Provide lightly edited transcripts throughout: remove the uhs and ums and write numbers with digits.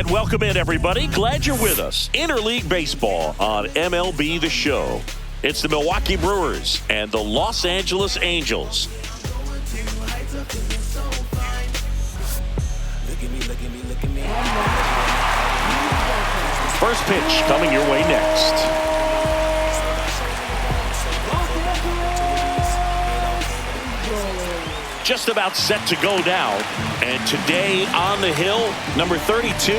And welcome in, everybody. Glad you're with us. Interleague Baseball on MLB The Show. It's the Milwaukee Brewers and the Los Angeles Angels. First pitch coming your way next. Just about set to go now. And today on the hill, number 32.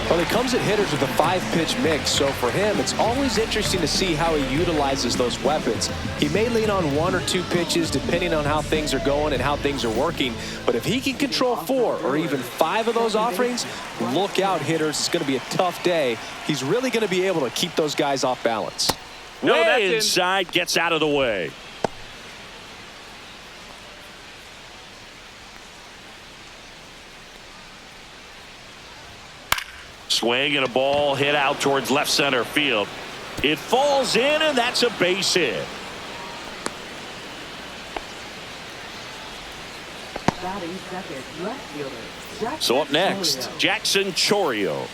Well, he comes at hitters with a 5-pitch mix, so for him, it's always interesting to see how he utilizes those weapons. He may lean on 1 or 2 pitches depending on how things are going and how things are working, but if he can control 4 or even 5 of those offerings, look out, hitters. It's going to be a tough day. He's really going to be able to keep those guys off balance. Way inside, gets out of the way. Swing and a ball hit out towards left center field. It falls in, and that's a base hit. So up next, Jackson Chourio.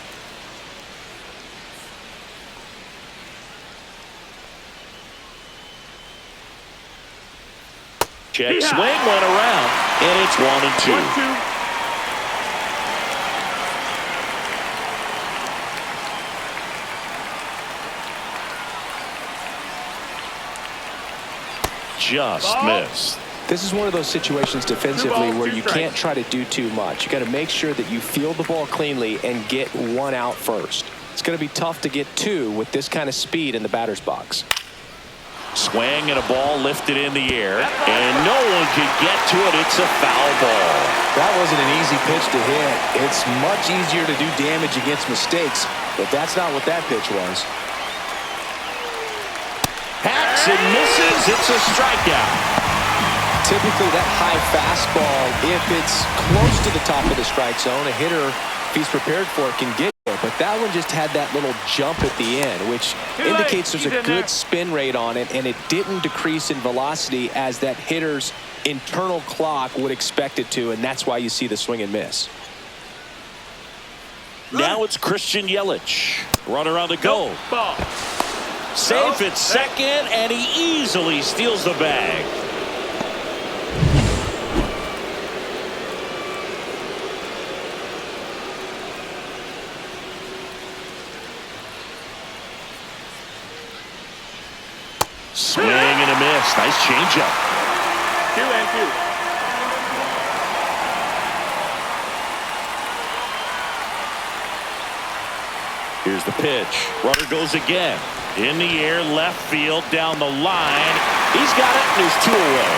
Check swing went around, and it's 1-2. Just missed. This is one of those situations defensively where you can't try to do too much. You got to make sure that you field the ball cleanly and get 1 out first. It's going to be tough to get 2 with this kind of speed in the batter's box. Swing and a ball lifted in the air, and no one can get to it. It's a foul ball. That wasn't an easy pitch to hit. It's much easier to do damage against mistakes, but that's not what that pitch was. Hacks and misses. It's a strikeout. Typically that high fastball, if it's close to the top of the strike zone, a hitter, if he's prepared for it, can get there. But that one just had that little jump at the end, which indicates there's a good spin rate on it, and it didn't decrease in velocity as that hitter's internal clock would expect it to, and that's why you see the swing and miss. Now it's Christian Yelich. Runner on the go. Safe at second, and he easily steals the bag. Swing and a miss. Nice changeup. 2-2. Here's the pitch. Runner goes again. In the air, left field, down the line. He's got it, and there's 2 away.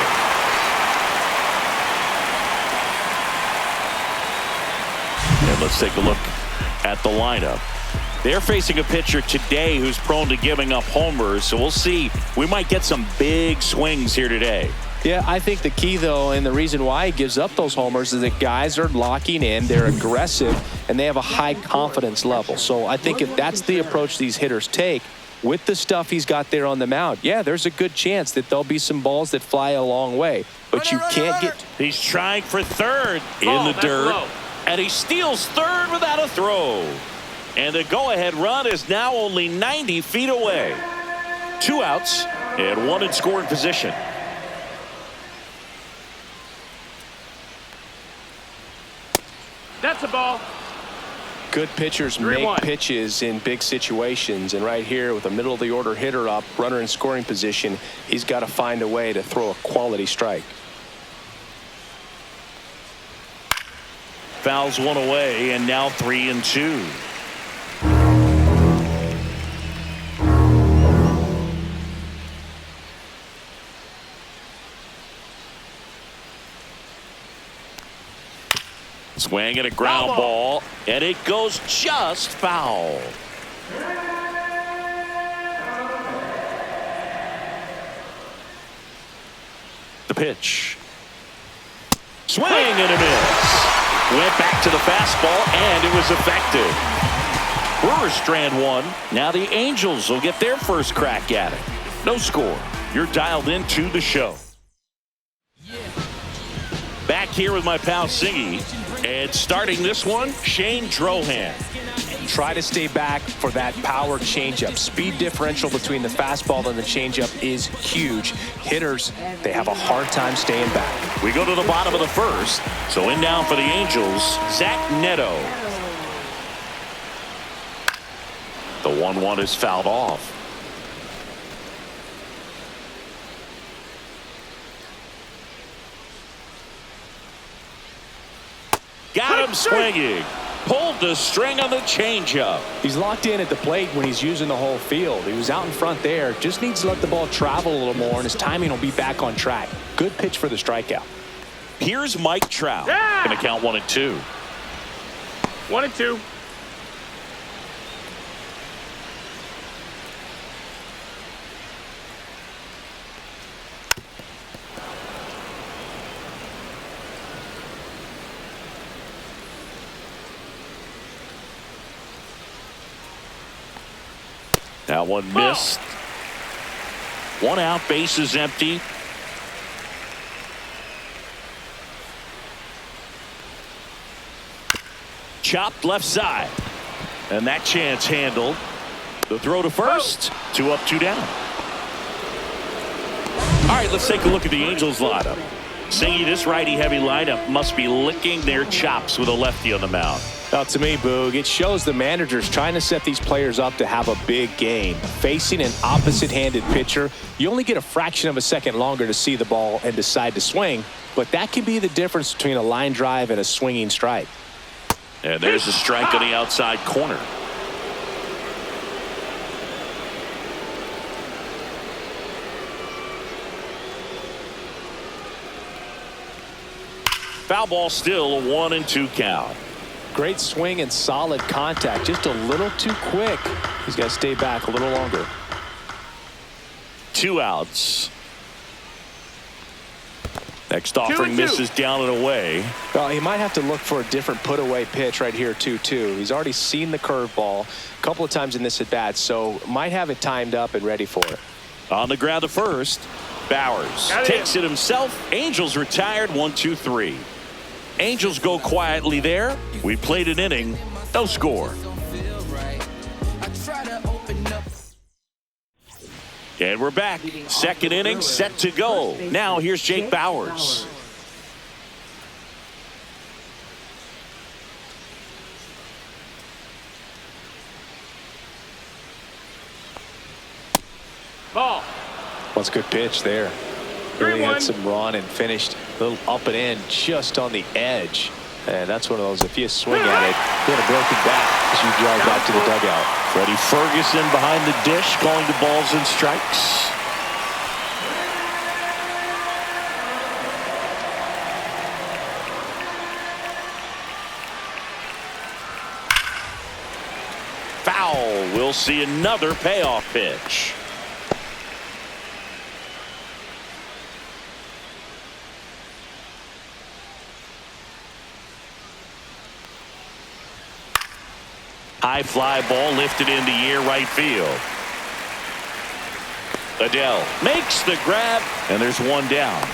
And let's take a look at the lineup. They're facing a pitcher today who's prone to giving up homers, so we'll see. We might get some big swings here today. Yeah, I think the key, though, and the reason why he gives up those homers is that guys are locking in, they're aggressive, and they have a high confidence level. So I think if that's the approach these hitters take, with the stuff he's got there on the mound, yeah, there's a good chance that there'll be some balls that fly a long way. But you can't get... He's trying for third in the dirt, and he steals third without a throw. And the go-ahead run is now only 90 feet away. 2 outs and 1 in scoring position. That's a ball. Good pitchers make pitches in big situations, and right here with a middle-of-the-order hitter up, runner in scoring position, he's got to find a way to throw a quality strike. Fouls 1 away, and now 3-2. Swing and a ground ball, and it goes just foul. The pitch. Swing and a miss. Went back to the fastball, and it was effective. Brewers strand 1. Now the Angels will get their first crack at it. No score. You're dialed into the show. Back here with my pal Singy. And starting this one, Shane Drohan. Try to stay back for that power changeup. Speed differential between the fastball and the changeup is huge. Hitters, they have a hard time staying back. We go to the bottom of the first. So in now for the Angels, Zach Neto. The 1-1 is fouled off. Got him swinging. Pulled the string on the changeup. He's locked in at the plate when he's using the whole field. He was out in front there. Just needs to let the ball travel a little more, and his timing will be back on track. Good pitch for the strikeout. Here's Mike Trout. Yeah. Going to count 1-2. 1-2. That one missed. 1 out, bases empty. Chopped left side. And that chance handled. The throw to first. 2 up, 2 down. All right, let's take a look at the Angels lineup. Singy, this righty-heavy lineup must be licking their chops with a lefty on the mound. Now, to me, Boog, it shows the manager's trying to set these players up to have a big game. Facing an opposite-handed pitcher, you only get a fraction of a second longer to see the ball and decide to swing, but that can be the difference between a line drive and a swinging strike. And there's a strike on the outside corner. Foul ball still, a 1-2 count. Great swing and solid contact. Just a little too quick. He's got to stay back a little longer. 2 outs. Next offering 2-2. misses down and away. Well, he might have to look for a different put-away pitch right here, 2-2. He's already seen the curveball a couple of times in this at-bat, so might have it timed up and ready for it. On the ground to first. Bowers takes it himself. Angels retired. 1-2-3. Angels go quietly there. We played an inning. No score. And we're back. Second inning set to go. Now here's Jake Bowers. Ball. What's a good pitch there. Really had some run and finished a little up and in just on the edge. And that's one of those, if you swing at it, get a broken back as you drive back to the dugout. Freddie Ferguson behind the dish calling the balls and strikes. Foul. We'll see another payoff pitch. High fly ball lifted in the air right field. Adele makes the grab, and there's 1 down.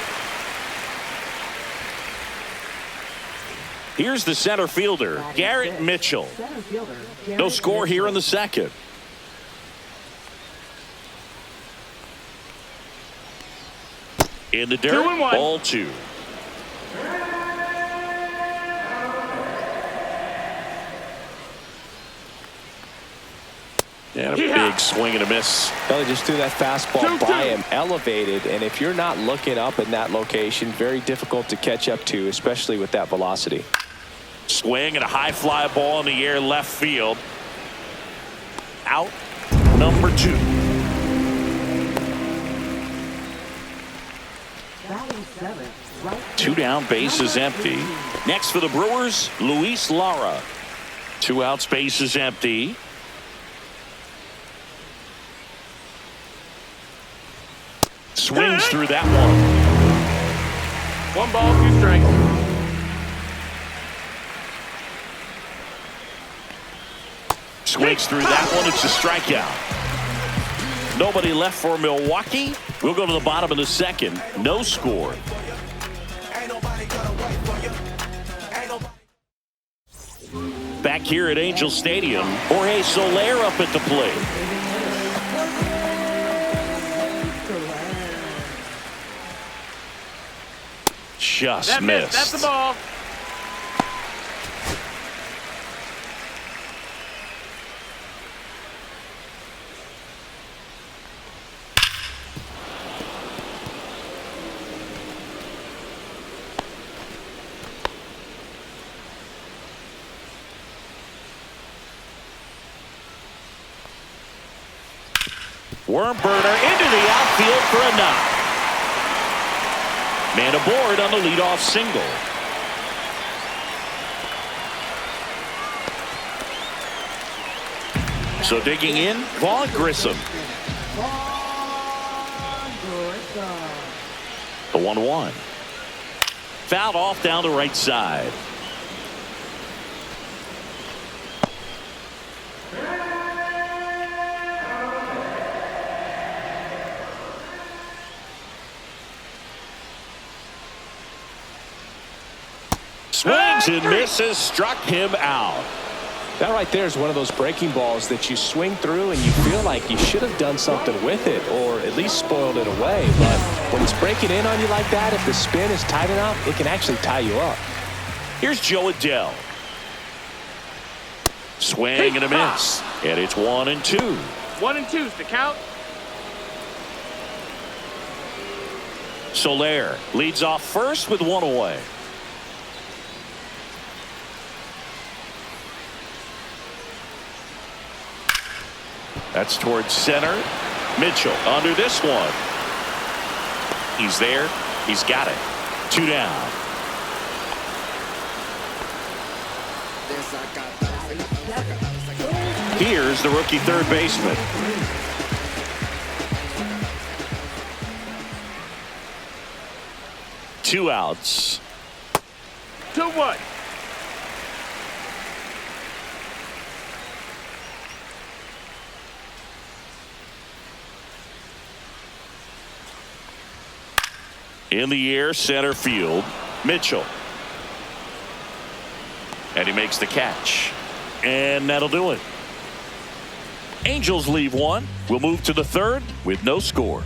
Here's the center fielder, Garrett Mitchell. No score here in the second. In the dirt, 2-1. ball 2. And a big swing and a miss. Well, they just threw that fastball 2-2. by him, elevated, and if you're not looking up in that location, very difficult to catch up to, especially with that velocity. Swing and a high fly ball in the air left field. Out number 2. Two down, bases empty. Next for the Brewers, Luis Lara. 2 outs, bases empty. Swings through that one. 1 ball, 2 strikes. Swings through that one. It's a strikeout. Nobody left for Milwaukee. We'll go to the bottom of the second. No score. Back here at Angel Stadium, Jorge Soler up at the plate. Just missed. That's the ball. Worm burner into the outfield for a knock. Man aboard on the leadoff single. So digging in, Vaughn Grissom. The 1-1. Fouled off down the right side. Swings and misses, struck him out. That right there is one of those breaking balls that you swing through and you feel like you should have done something with it or at least spoiled it away. But when it's breaking in on you like that, if the spin is tight enough, it can actually tie you up. Here's Joe Adele. Swing and a miss. And it's 1-2. 1-2's the count. Soler leads off first with one away. That's towards center. Mitchell under this one. He's there. He's got it. 2 down. Here's the rookie third baseman. Two outs. 2-1. In the air, center field. Mitchell. And he makes the catch. And that'll do it. Angels leave one. We'll move to the third with no score.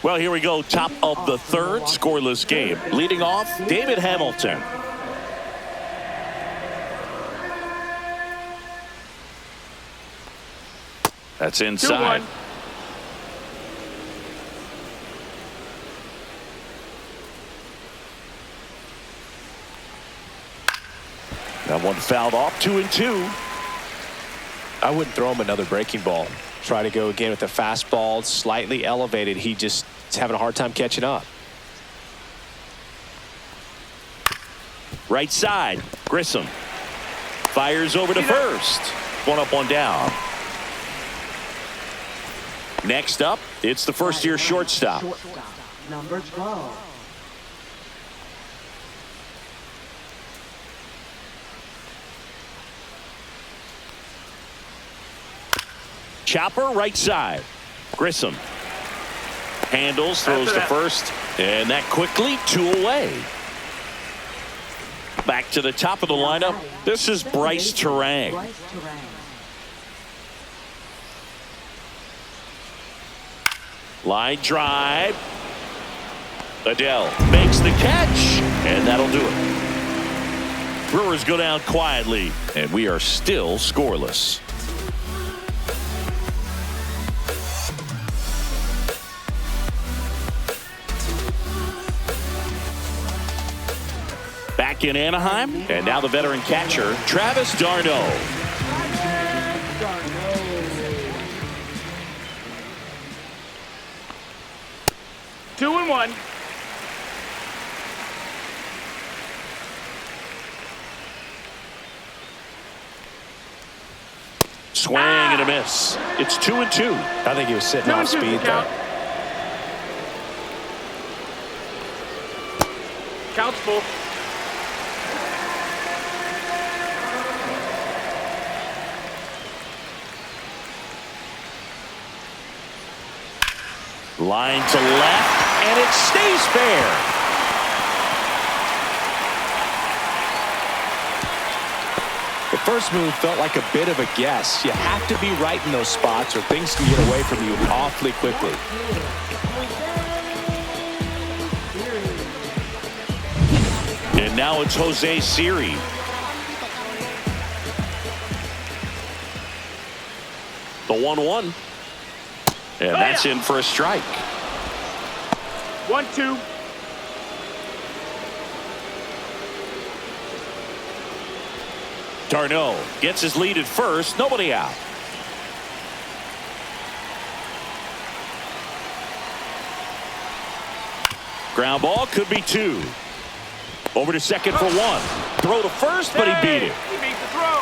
Well, here we go. Top of the third, scoreless game. Leading off, David Hamilton. That's inside. 2-1. That one fouled off. 2-2. I wouldn't throw him another breaking ball. Try to go again with the fastball, slightly elevated. He just is having a hard time catching up. Right side, Grissom. Fires over to first. One up, one down. Next up, it's the first-year shortstop. Number 12. Chopper right side. Grissom handles, throws to first, and that quickly 2 away. Back to the top of the lineup. This is Bryce Terang. Line drive. Adele makes the catch, and that'll do it. Brewers go down quietly, and we are still scoreless. Back in Anaheim, and now the veteran catcher, Travis d'Arnaud. Two and one. Swing and a miss. It's 2-2. I think he was sitting off 2-2's the speed count. there. Count's full. Line to left, and it stays fair. first move felt like a bit of a guess. You have to be right in those spots or things can get away from you awfully quickly. And now it's Jose Siri. The 1-1. And that's in for a strike. 1-2. Darno gets his lead at first. Nobody out. Ground ball could be 2. Over to second for 1. Throw to first, but he beat it. He beat the throw.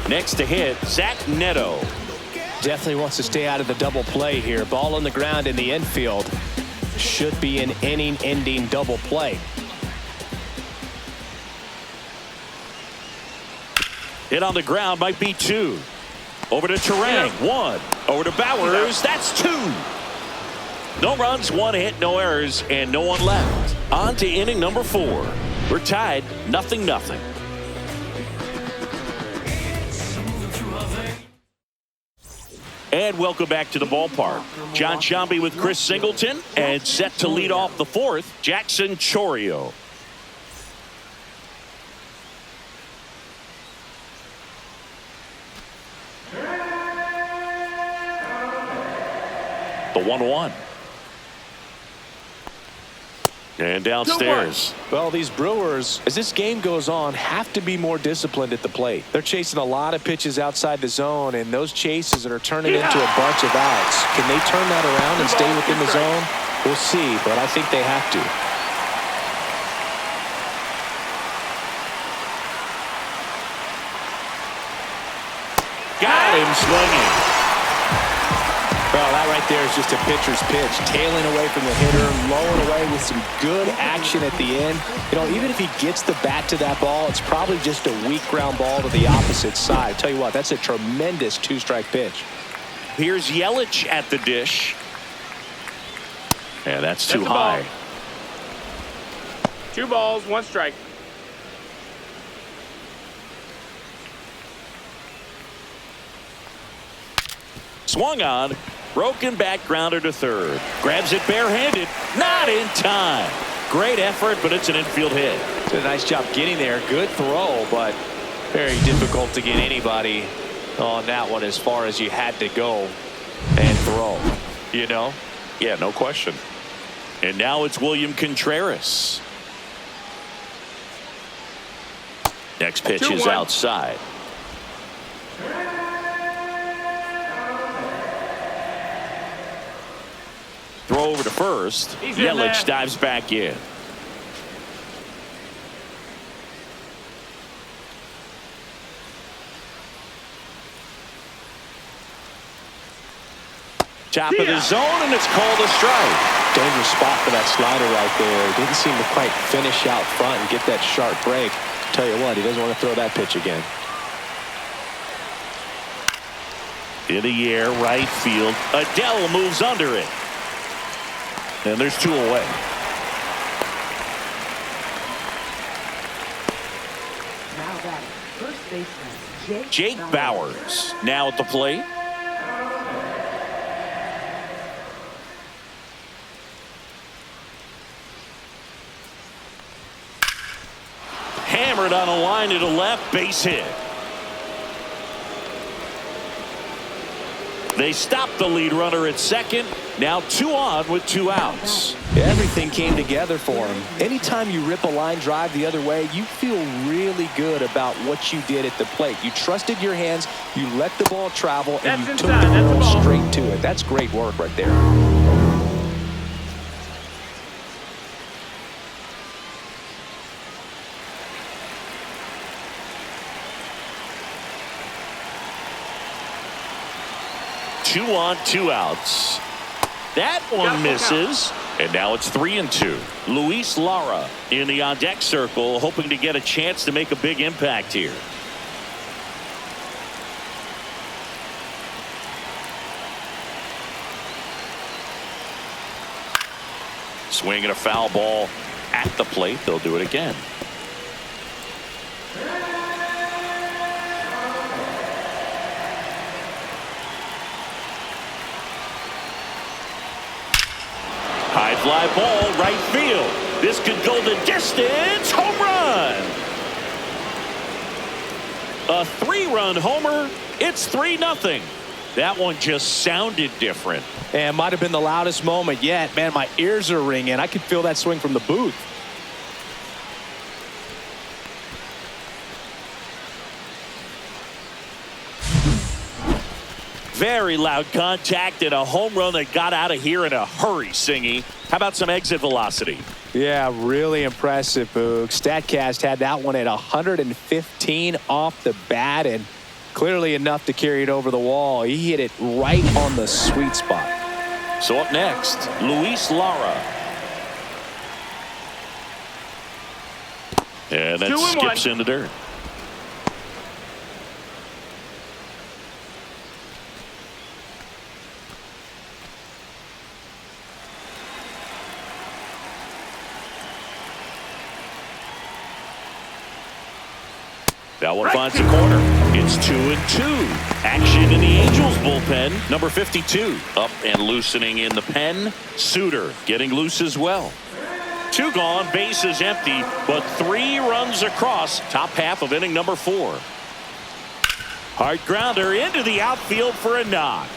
Next to hit, Zach Neto. Definitely wants to stay out of the double play here. Ball on the ground in the infield. Should be an inning-ending double play. Hit on the ground might be 2. Over to Terang, 1. Over to Bowers, that's 2. No runs, 1 hit, no errors, and no one left. On to inning number 4. We're tied, 0-0. And welcome back to the ballpark. John Sciambi with Chris Singleton, and set to lead off the 4th, Jackson Chourio. The 1-1. And downstairs. Well, these Brewers, as this game goes on, have to be more disciplined at the plate. They're chasing a lot of pitches outside the zone, and those chases are turning into a bunch of outs. Can they turn that around and stay within the zone? We'll see, but I think they have to. Got him swinging. Well, that right there is just a pitcher's pitch. Tailing away from the hitter, lowering away with some good action at the end. You know, even if he gets the bat to that ball, it's probably just a weak ground ball to the opposite side. Tell you what, that's a tremendous 2-strike pitch. Here's Yelich at the dish. And that's too That's a high. ball. 2 balls, 1 strike. Swung on. Broken back grounder to third. Grabs it barehanded. Not in time. Great effort, but it's an infield hit. Did a nice job getting there. Good throw, but very difficult to get anybody on that one as far as you had to go and throw. You know? Yeah, no question. And now it's William Contreras. Next pitch is 2-1. outside. Throw over to first. He's in Yelich there. dives back in. Top of the zone, and it's called a strike. Dangerous spot for that slider right there. Didn't seem to quite finish out front and get that sharp break. Tell you what, he doesn't want to throw that pitch again. In the air, right field. Adele moves under it. And there's 2 away. Now batting, first baseman Jake Bowers now at the plate. Hammered on a line to the left, base hit. They stopped the lead runner at second. Now 2 on with 2 outs. Everything came together for him. Anytime you rip a line drive the other way, you feel really good about what you did at the plate. You trusted your hands, you let the ball travel, and you That's took inside. the That's a ball ball. straight to it. That's great work right there. Two on, 2 outs. That one misses. And now it's 3-2. Luis Lara in the on-deck circle, hoping to get a chance to make a big impact here. Swinging a foul ball at the plate. They'll do it again. High fly ball, right field. This could go the distance. Home run. A 3-run homer. It's 3-0. That one just sounded different. And might have been the loudest moment yet. Man, my ears are ringing. I could feel that swing from the booth. Very loud contact and a home run that got out of here in a hurry, Singy. How about some exit velocity? Yeah, really impressive, Boog. StatCast had that one at 115 off the bat, and clearly enough to carry it over the wall. He hit it right on the sweet spot. So up next, Luis Lara. And that skips in the dirt. That one finds the corner. It's 2-2. Action in the Angels bullpen. Number 52 up and loosening in the pen. Suter getting loose as well. 2 gone, bases empty, but 3 runs across. Top half of inning number 4. Hard grounder into the outfield for a knock.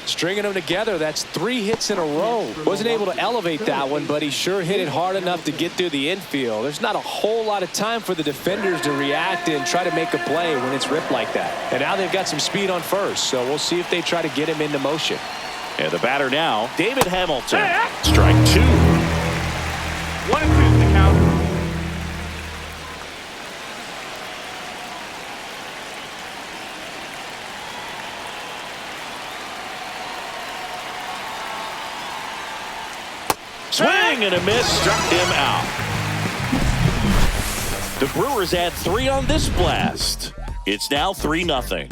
Stringing them together, that's 3 hits in a row. Wasn't able to elevate that one, but he sure hit it hard enough to get through the infield. There's not a whole lot of time for the defenders to react and try to make a play when it's ripped like that. And now they've got some speed on first, so we'll see if they try to get him into motion. And the batter now, David Hamilton. Strike 2. 1-2 the count. Swing and a miss, struck him out. The Brewers add 3 on this blast. It's now 3-0.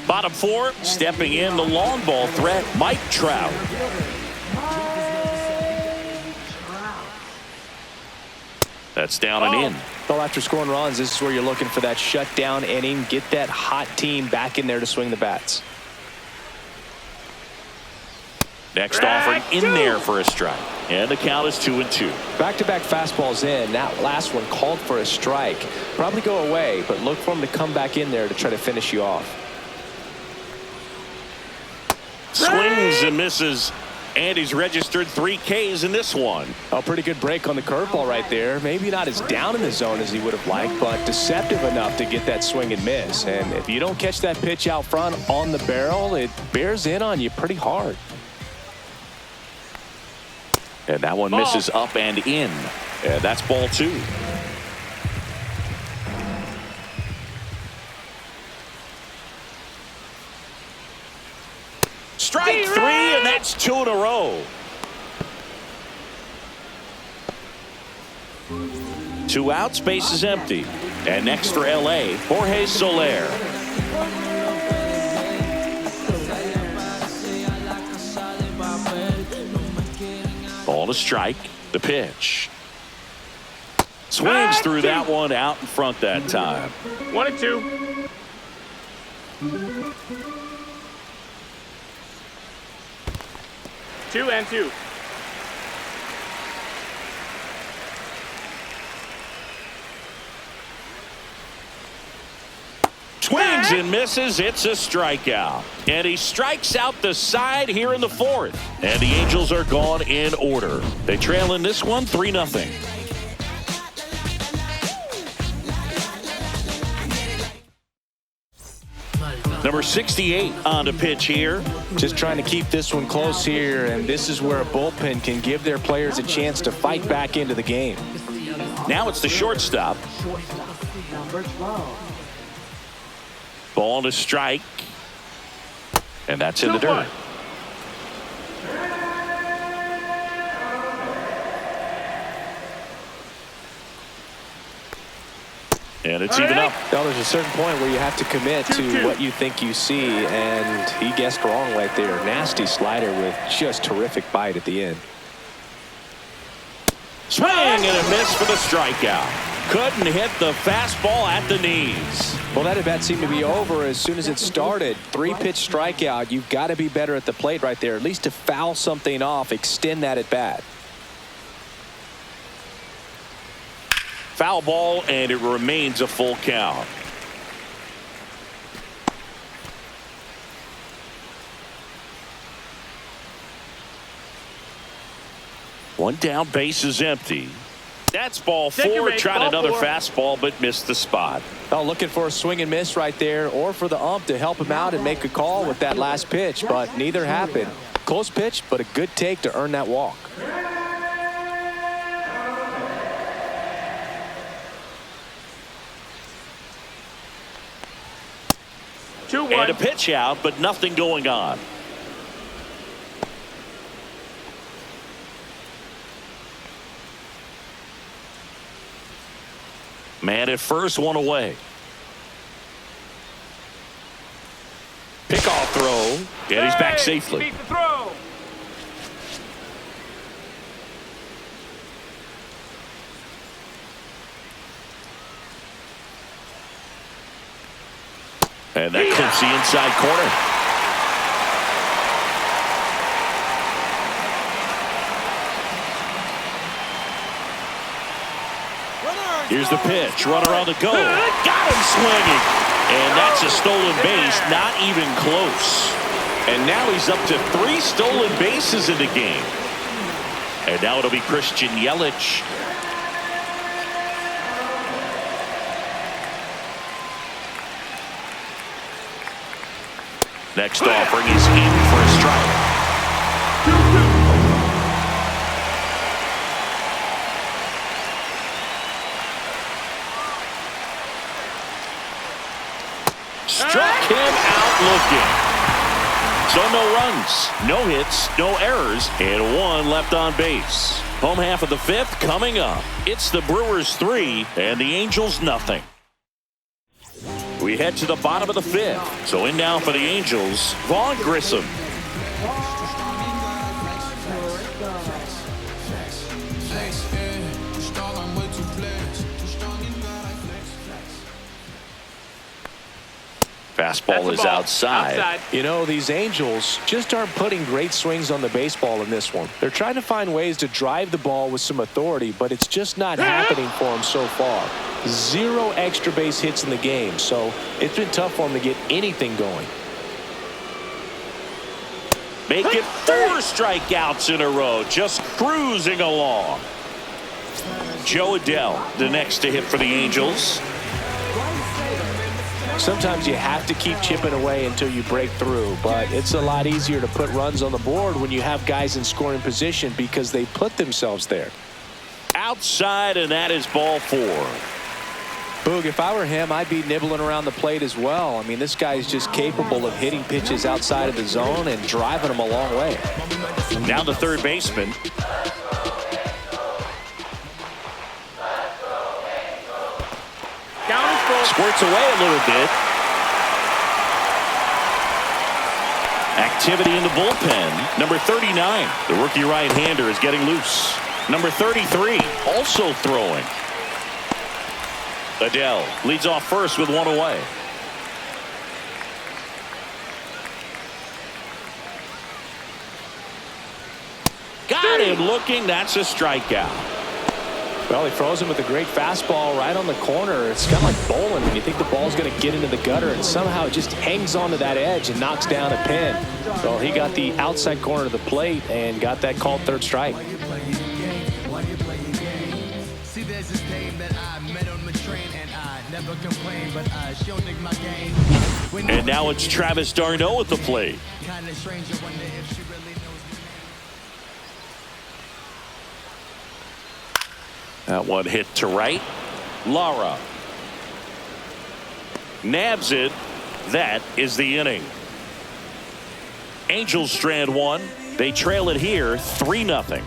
Bottom 4, stepping in the long ball threat, Mike Trout. That's down and in. Well, after scoring runs, this is where you're looking for that shutdown inning. Get that hot team back in there to swing the bats. Next offering in there for a strike. And the count is 2-2. Back-to-back fastballs in. That last one called for a strike. Probably go away, but look for him to come back in there to try to finish you off. Swings and misses. And he's registered 3 Ks in this one. A pretty good break on the curveball right there. Maybe not as down in the zone as he would have liked, but deceptive enough to get that swing and miss. And if you don't catch that pitch out front on the barrel, it bears in on you pretty hard. And that one misses up and in. And that's ball 2. Strike 3, and that's 2 in a row. 2 outs, base is empty. And next for LA, Jorge Soler. Ball to strike. The pitch. Swings through that one out in front that time. 1-2. Two and 2. Swings and misses. It's a strikeout. And he strikes out the side here in the 4th. And the Angels are gone in order. They trail in this one 3-0. Number 68 on the pitch here. Just trying to keep this one close here, and this is where a bullpen can give their players a chance to fight back into the game. Now it's the shortstop. Number 12. Ball to strike. And that's in the dirt. And it's even up. Well, there's a certain point where you have to commit to what you think you see, and he guessed wrong right there. Nasty slider with just terrific bite at the end. Swing and a miss for the strikeout. Couldn't hit the fastball at the knees. Well, that at bat seemed to be over as soon as it started. 3-pitch strikeout. You've got to be better at the plate right there, at least to foul something off, extend that at bat. Foul ball, and it remains a full count. One down, base is empty. That's ball 4. Tried another fastball, but missed the spot. Oh, looking for a swing and miss right there, or for the ump to help him out and make a call with that last pitch, but neither happened. Close pitch, but a good take to earn that walk. And a pitch out, but nothing going on. Man at first, one away. Pickoff throw, and he's back safely. Beat the throw. And that clips the inside corner. Here's the pitch. Runner on the go. Got him swinging. And that's a stolen base. Not even close. And now he's up to 3 stolen bases in the game. And now it'll be Christian Yelich. Next offering is in for a strike. Struck him out looking. So no runs, no hits, no errors, and 1 left on base. Home half of the 5th coming up. It's the Brewers 3 and the Angels nothing. We head to the bottom of the 5th. So in now for the Angels, Vaughn Grissom. Fastball is outside. You know, these Angels just aren't putting great swings on the baseball in this one. They're trying to find ways to drive the ball with some authority, but it's just not happening for them so far. 0 extra base hits in the game, so it's been tough for them to get anything going. Make it 4 strikeouts in a row, just cruising along. Joe Adell, the next to hit for the Angels. Sometimes you have to keep chipping away until you break through, but it's a lot easier to put runs on the board when you have guys in scoring position because they put themselves there. Outside, and that is ball 4. Boog, if I were him, I'd be nibbling around the plate as well. I mean, this guy's just capable of hitting pitches outside of the zone and driving them a long way. Now the third baseman. Squirts away a little bit. Activity in the bullpen. Number 39, the rookie right-hander, is getting loose. Number 33, also throwing. Adell leads off first with 1 away. Got him looking. That's a strikeout. Well, he throws him with a great fastball right on the corner. It's kind of like bowling when you think the ball's going to get into the gutter, and somehow it just hangs onto that edge and knocks down a pin. Well, he got the outside corner of the plate and got that called third strike. And now it's Travis d'Arnaud at the plate. That one hit to right. Lara nabs it. That is the inning. Angels strand 1. They trail it here 3-0.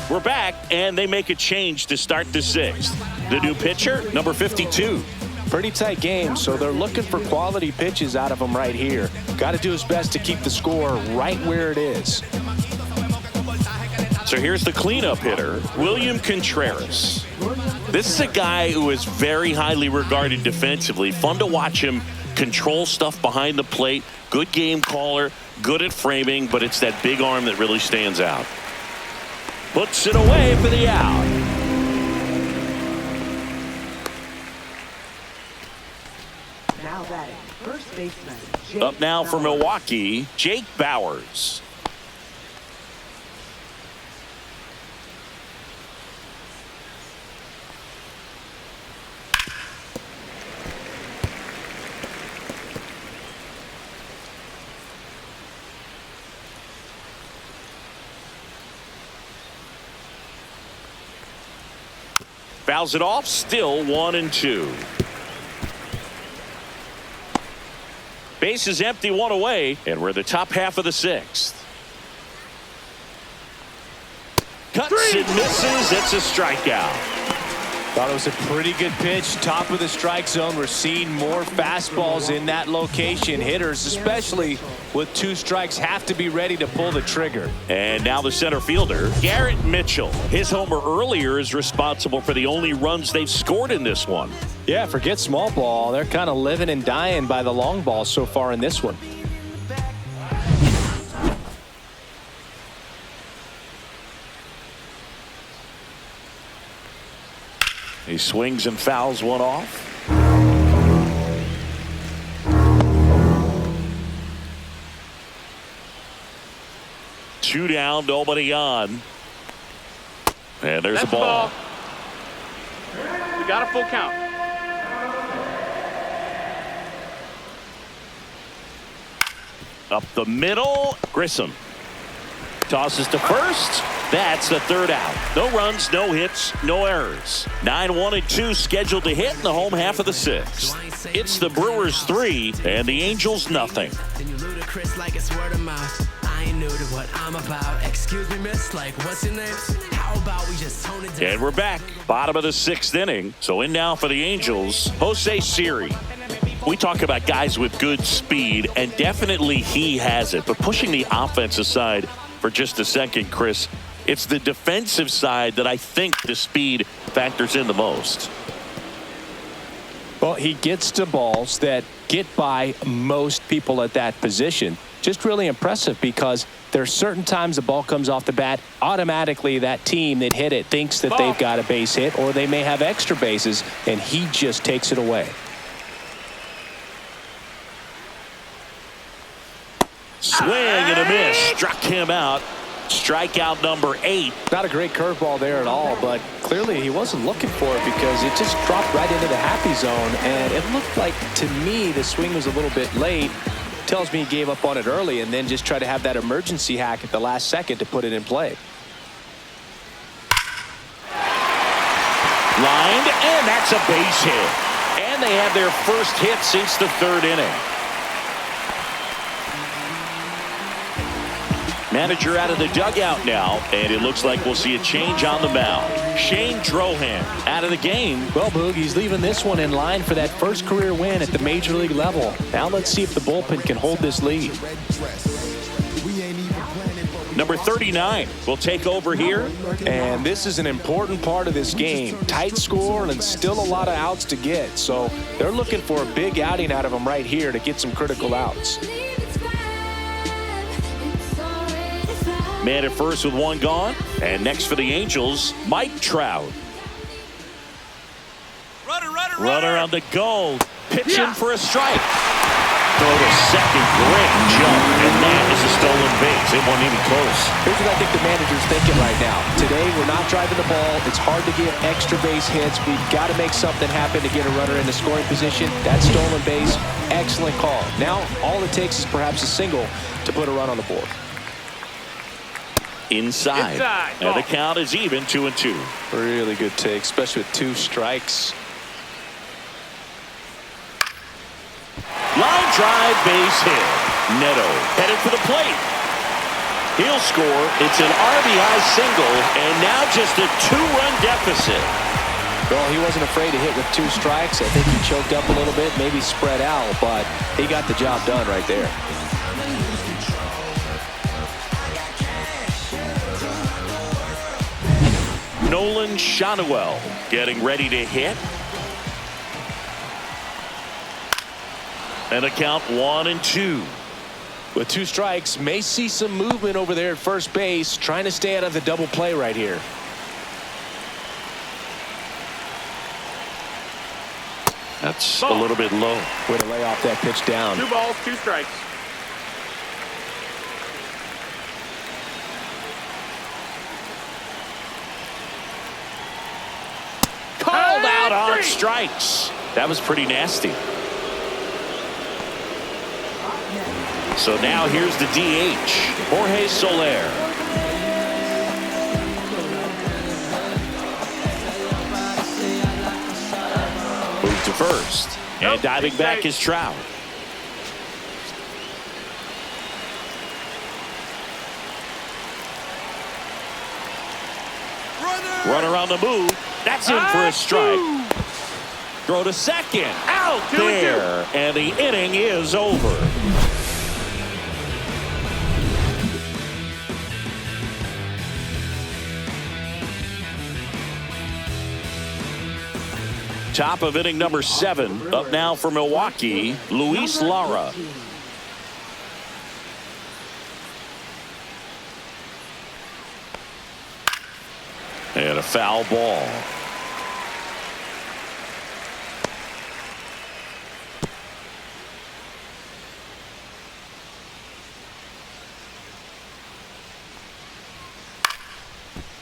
We're back, and they make a change to start the sixth. The new pitcher, number 52. Pretty tight game, so they're looking for quality pitches out of him right here. Got to do his best to keep the score right where it is. So here's the cleanup hitter, William Contreras. This is a guy who is very highly regarded defensively. Fun to watch him control stuff behind the plate. Good game caller, good at framing, but it's that big arm that really stands out. Puts it away for the out. Now batting, first baseman. Jake Up now for Bauers. Milwaukee, Jake Bauers. Fouls it off, still 1-2. Base is empty, one away, and we're the top half of the sixth. Cuts and misses. It's a strikeout. Thought it was a pretty good pitch. Top of the strike zone. We're seeing more fastballs in that location. Hitters, especially with 2 strikes, have to be ready to pull the trigger. And now the center fielder, Garrett Mitchell. His homer earlier is responsible for the only runs they've scored in this one. Yeah, forget small ball. They're kind of living and dying by the long ball so far in this one. He swings and fouls one off. Two down, nobody on. And there's That's the ball. We got a full count. Up the middle, Grissom tosses to first. That's the third out. No runs, no hits, no errors. 9-1-2 scheduled to hit in the home half of the sixth. It's the Brewers 3 and the Angels nothing. Then you ludicrous like it's word of mouth. I ain't new to what I'm about. Excuse me, miss, like what's your name? How about we just tone it down? And we're back. Bottom of the sixth inning. So in now for the Angels, Jose Siri. We talk about guys with good speed, and definitely he has it. But pushing the offense aside for just a second, Chris, it's the defensive side that I think the speed factors in the most. Well, he gets to balls that get by most people at that position. Just really impressive because there's certain times the ball comes off the bat, automatically that team that hit it thinks that they've got a base hit or they may have extra bases, and he just takes it away. Swing and a miss. Struck him out. Strikeout number 8. Not a great curveball there at all, but clearly he wasn't looking for it because it just dropped right into the happy zone, and it looked like, to me, the swing was a little bit late. Tells me he gave up on it early and then just tried to have that emergency hack at the last second to put it in play. Lined, and that's a base hit. And they have their first hit since the third inning. Manager out of the dugout now, and it looks like we'll see a change on the mound. Shane Drohan out of the game. Well, Boog, he's leaving this one in line for that first career win at the major league level. Now let's see if the bullpen can hold this lead. Number 39 will take over here. And this is an important part of this game. Tight score and still a lot of outs to get. So they're looking for a big outing out of him right here to get some critical outs. Man at first with one gone. And next for the Angels, Mike Trout. Runner on the go. Pitching for a strike. Throw to second. Great jump. And that is a stolen base. It wasn't even close. Here's what I think the manager's thinking right now. Today, we're not driving the ball. It's hard to get extra base hits. We've got to make something happen to get a runner in the scoring position. That stolen base, excellent call. Now, all it takes is perhaps a single to put a run on the board. Inside. And the count is even, 2-2. Really good take, especially with 2 strikes. Line drive, base hit. Neto headed for the plate. He'll score. It's an RBI single, and now just a 2-run deficit. Well, he wasn't afraid to hit with 2 strikes. I think he choked up a little bit, maybe spread out, but he got the job done right there. Nolan Schanuel getting ready to hit. And a count 1-2. With 2 strikes, may see some movement over there at first base, trying to stay out of the double play right here. That's a little bit low. Way to lay off that pitch down. 2 balls, 2 strikes. Called out on strikes. That was pretty nasty. So now here's the DH, Jorge Soler. Move to first. And diving back is Trout. Runner on the move. That's in for a strike. Throw to second. Out there. And the inning is over. Top of inning number 7. Up now for Milwaukee, Luis Lara. And a foul ball.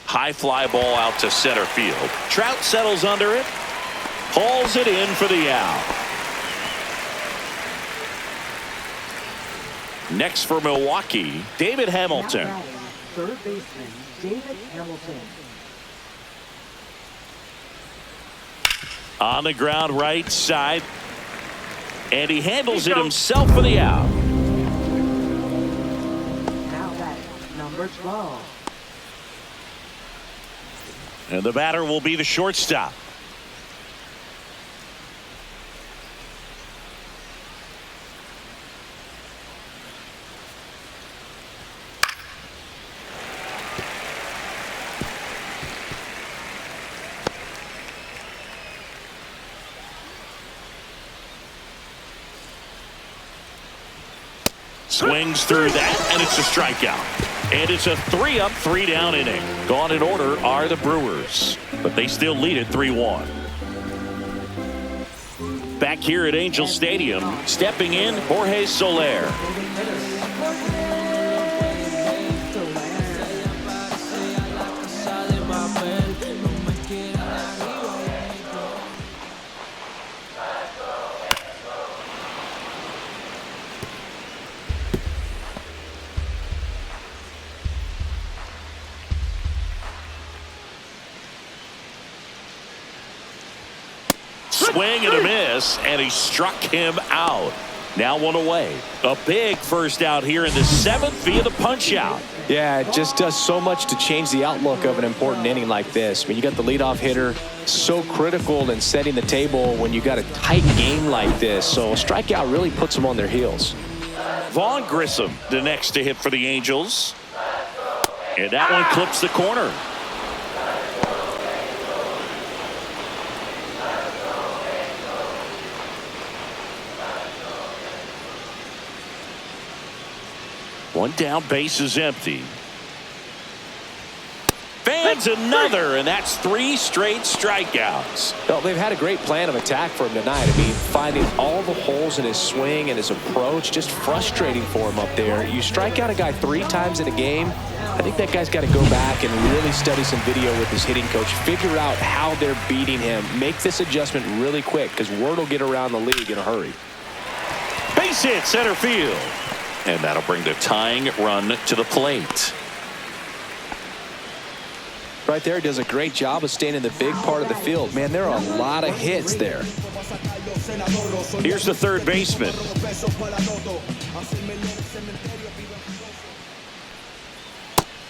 High fly ball out to center field. Trout settles under it. Hauls it in for the out. Next for Milwaukee, David Hamilton. Third baseman, David Hamilton. On the ground right side. And he handles it himself for the out. Now batting, number 12. And the batter will be the shortstop. Swings through that, and it's a strikeout. And it's a 3-up, 3-down inning. Gone in order are the Brewers, but they still lead it 3-1. Back here at Angel Stadium, stepping in, Jorge Soler. Swing and a miss, and he struck him out. Now 1 away. A big first out here in the 7th via the punch out. Yeah, it just does so much to change the outlook of an important inning like this. I mean, you got the leadoff hitter, so critical in setting the table when you got a tight game like this. So a strikeout really puts them on their heels. Vaughn Grissom, the next to hit for the Angels. And that one clips the corner. One down, base is empty. Fans another, and that's 3 straight strikeouts. Well, they've had a great plan of attack for him tonight. I mean, finding all the holes in his swing and his approach, just frustrating for him up there. You strike out a guy 3 times in a game, I think that guy's got to go back and really study some video with his hitting coach, figure out how they're beating him, make this adjustment really quick, because word will get around the league in a hurry. Base hit center field. And that'll bring the tying run to the plate. Right there, does a great job of staying in the big part of the field. Man, there are a lot of hits there. Here's the third baseman.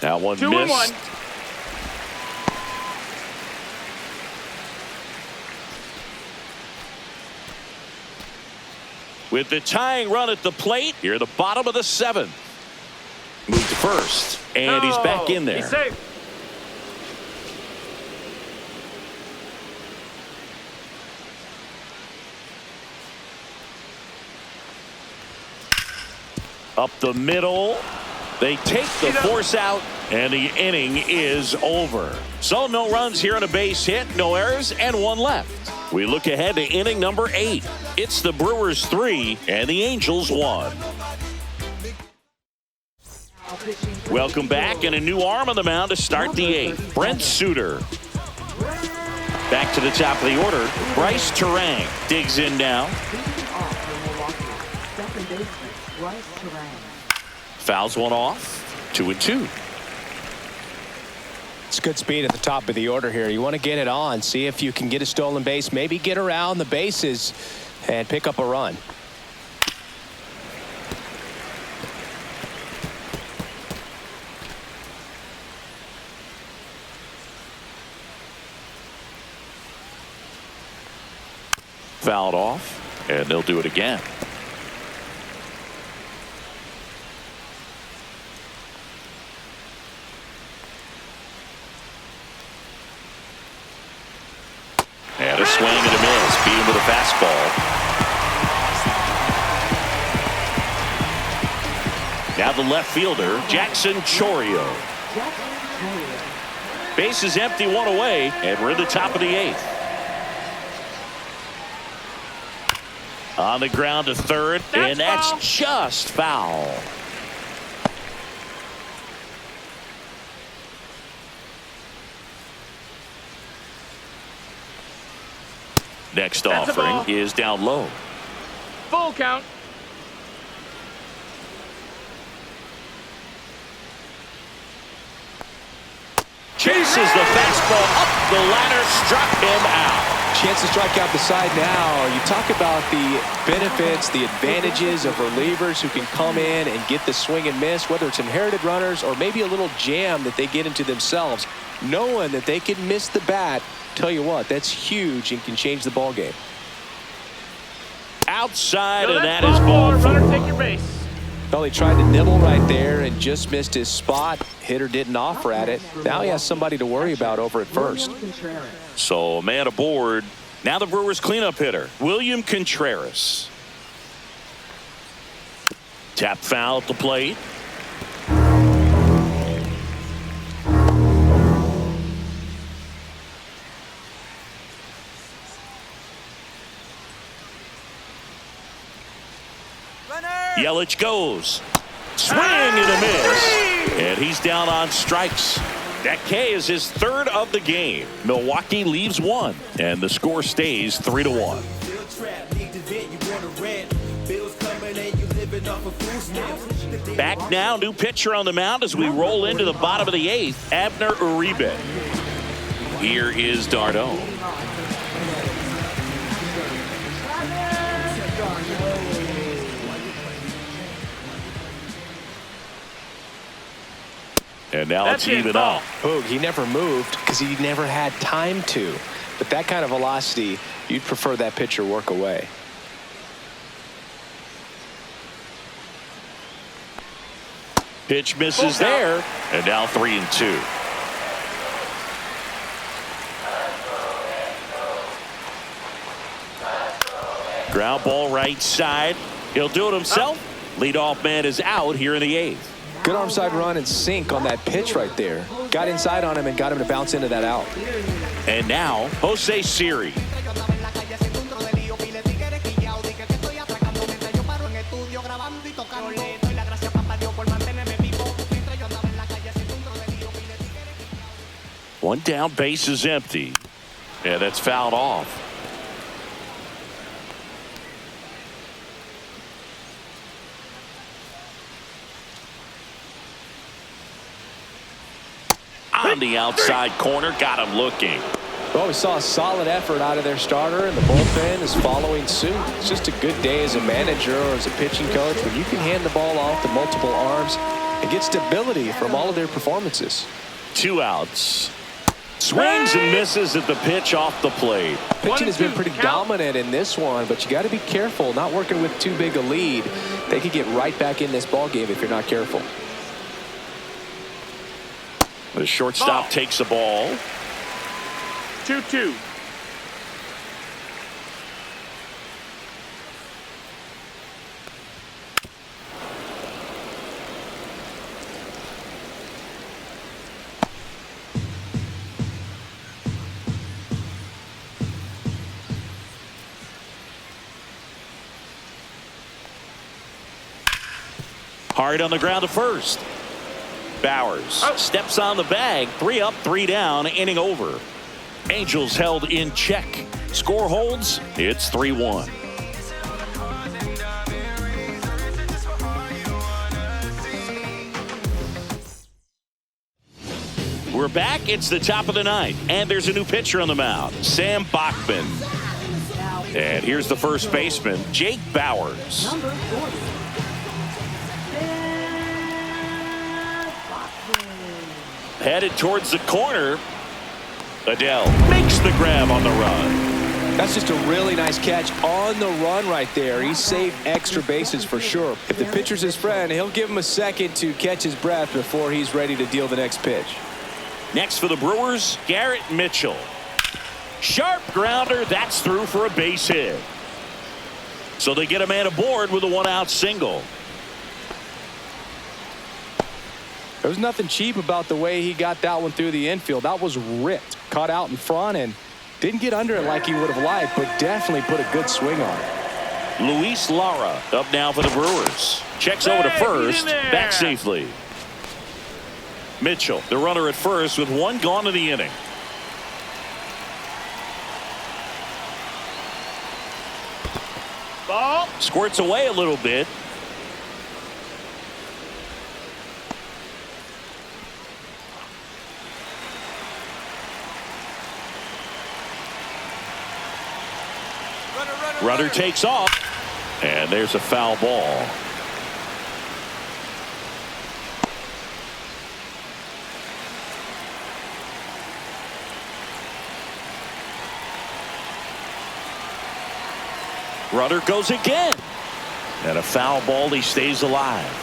That one 2-1. missed. With the tying run at the plate, here the bottom of the 7th. Moved to first, and he's back in there. He's safe. Up the middle. They take the force out, and the inning is over. So no runs here on a base hit, no errors, and 1 left. We look ahead to inning number 8. It's the Brewers 3 and the Angels 1. Welcome back, and a new arm on the mound to start the 8th. Brent Suter. Back to the top of the order. Bryce Terang digs in now. Second baseman, Bryce Terang. Fouls one off. 2-2. It's good speed at the top of the order here. You want to get it on, see if you can get a stolen base, maybe get around the bases and pick up a run. Fouled off, and they'll do it again. And a swing and a miss. Beat him with a fastball. Now the left fielder, Jackson Chorio. Base is empty, 1 away, and we're in the top of the 8th. On the ground to third, and that's just foul. Next offering is down low. Full count. Chases the fastball up the ladder, struck him out. Chance to strike out the side now. You talk about the benefits, the advantages of relievers who can come in and get the swing and miss, whether it's inherited runners or maybe a little jam that they get into themselves, knowing that they can miss the bat. Tell you what, that's huge and can change the ball game. Outside, So and that's that is ball four. 4. Runner, take your base. Well, he tried to nibble right there and just missed his spot. Hitter didn't offer at it. Now he has somebody to worry about over at first. So a man aboard. Now the Brewers cleanup hitter, William Contreras. Tap foul at the plate. Yelich goes. Swing and a miss. And he's down on strikes. That K is his 3rd of the game. Milwaukee leaves 1, and the score stays 3-1. Back now, new pitcher on the mound as we roll into the bottom of the 8th, Abner Uribe. Here is Darno. And now it's even up. Boog, he never moved because he never had time to. But that kind of velocity, you'd prefer that pitcher work away. Pitch misses there, and now 3-2. Ground ball right side. He'll do it himself. Leadoff man is out here in the 8th. Good arm side run and sink on that pitch right there. Got inside on him and got him to bounce into that out. And now, Jose Siri. One down, base is empty. And that's fouled off. On the outside corner, got him looking. Well, we saw a solid effort out of their starter, and the bullpen is following suit. It's just a good day as a manager or as a pitching coach when you can hand the ball off to multiple arms and get stability from all of their performances. 2 outs. Swings and misses at the pitch off the plate. Pitching has been 1-2, pretty count. dominant in this one, but you got to be careful, not working with too big a lead. They could get right back in this ball game if you're not careful. The shortstop takes a ball. 2-2. Hard on the ground to first. Bowers steps on the bag. 3 up, 3 down, inning over. Angels held in check. Score holds. It's 3-1. We're back. It's the top of the ninth, and there's a new pitcher on the mound, Sam Bachman. And here's the first baseman, Jake Bowers. Number 40. Headed towards the corner. Adele makes the grab on the run. That's just a really nice catch on the run right there. He saved extra bases for sure. If the pitcher's his friend, he'll give him a second to catch his breath before he's ready to deal the next pitch. Next for the Brewers, Garrett Mitchell. Sharp grounder. That's through for a base hit. So they get a man aboard with a 1-out single. There was nothing cheap about the way he got that one through the infield. That was ripped, caught out in front, and didn't get under it like he would have liked, but definitely put a good swing on it. Luis Lara up now for the Brewers. Checks over to first. Back safely. Mitchell, the runner at first with 1 gone in the inning. Ball. Squirts away a little bit. Runner takes off, and there's a foul ball. Runner goes again, and a foul ball. He stays alive.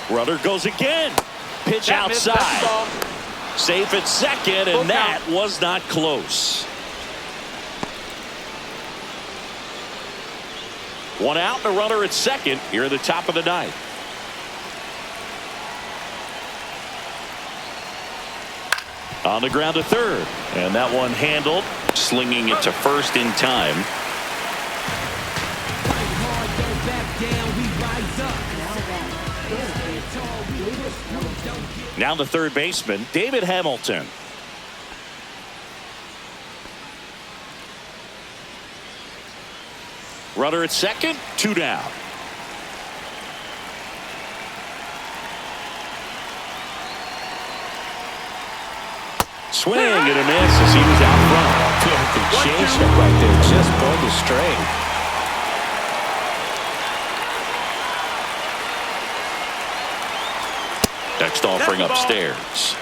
Runner goes again. Pitch That missed. That's the outside. ball. Safe at second, and that was not close. 1 out and a runner at second here at the top of the ninth. On the ground to third, and that one handled, slinging it to first in time. Now the third baseman, David Hamilton. Runner at second, 2 down. Swing and a miss as he was out front. The changeup right there, just pulled the string. Next offering upstairs.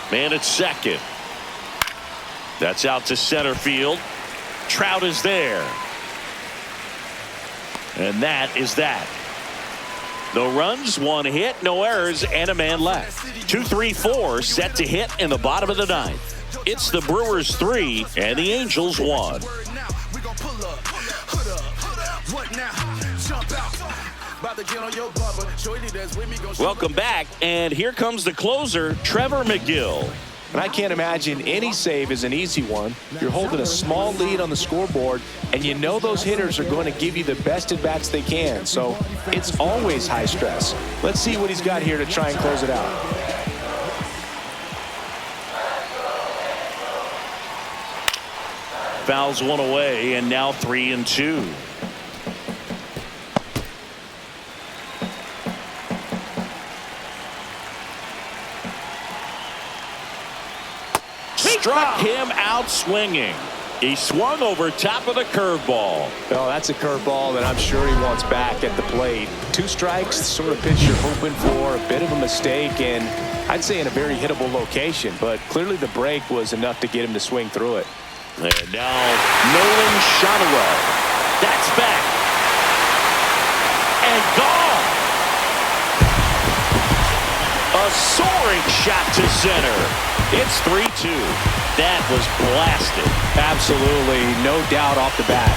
Man at second. That's out to center field. Trout is there. And that is that. No runs, 1 hit, no errors, and a man left. 2-3-4 set to hit in the bottom of the ninth. It's the Brewers 3 and the Angels 1. Welcome back, and here comes the closer, Trevor McGill. And I can't imagine any save is an easy one. You're holding a small lead on the scoreboard, and you know those hitters are going to give you the best at-bats they can. So it's always high stress. Let's see what he's got here to try and close it out. fouls one away, and now 3-2. Struck him out swinging. He swung over top of the curveball. Oh, that's a curveball that I'm sure he wants back at the plate. 2 strikes, the sort of pitch you're hoping for. A bit of a mistake, and I'd say in a very hittable location. But clearly the break was enough to get him to swing through it. And now Nolan Shotwell. That's back. And gone. A soaring shot to center. It's 3-2. That was blasted. Absolutely, no doubt off the bat.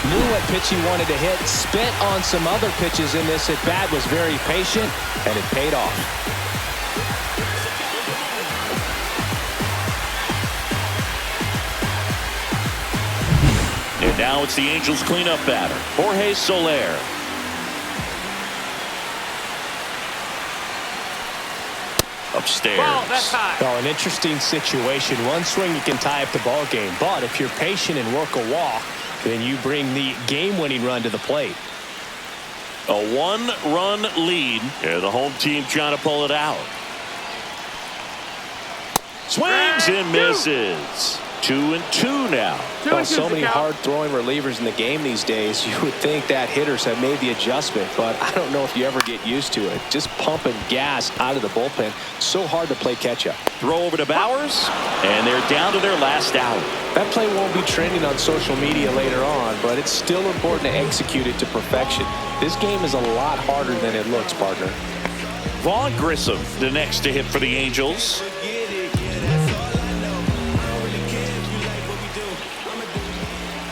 Knew what pitch he wanted to hit, spent on some other pitches in this at bat, was very patient, and it paid off. And now it's the Angels cleanup batter, Jorge Soler. Upstairs. Ball, that's high. Oh, an interesting situation. One swing you can tie up the ball game, but if you're patient and work a walk, then you bring the game-winning run to the plate. A 1-run lead. Yeah, the home team trying to pull it out. Swings and misses. 2-2 now. Well, so many hard-throwing relievers in the game these days. You would think that hitters have made the adjustment, but I don't know if you ever get used to it. Just pumping gas out of the bullpen. So hard to play catch-up. Throw over to Bowers, and they're down to their last out. That play won't be trending on social media later on, but it's still important to execute it to perfection. This game is a lot harder than it looks, partner. Vaughn Grissom, the next to hit for the Angels.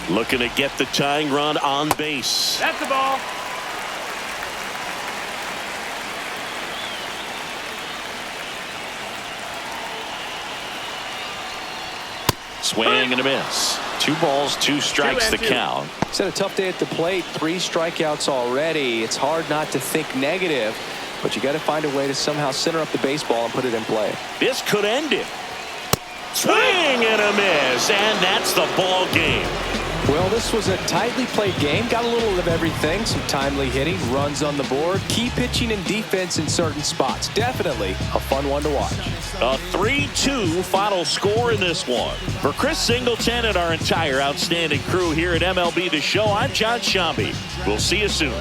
Looking to get the tying run on base. That's the ball. Swing and a miss. 2 balls, 2 strikes the count. He's had a tough day at the plate. 3 strikeouts already. It's hard not to think negative, but you got to find a way to somehow center up the baseball and put it in play. This could end it. Swing and a miss, and that's the ball game. Well, this was a tightly played game. Got a little of everything. Some timely hitting, runs on the board, key pitching and defense in certain spots. Definitely a fun one to watch. A 3-2 final score in this one. For Chris Singleton and our entire outstanding crew here at MLB The Show, I'm John Shambi. We'll see you soon.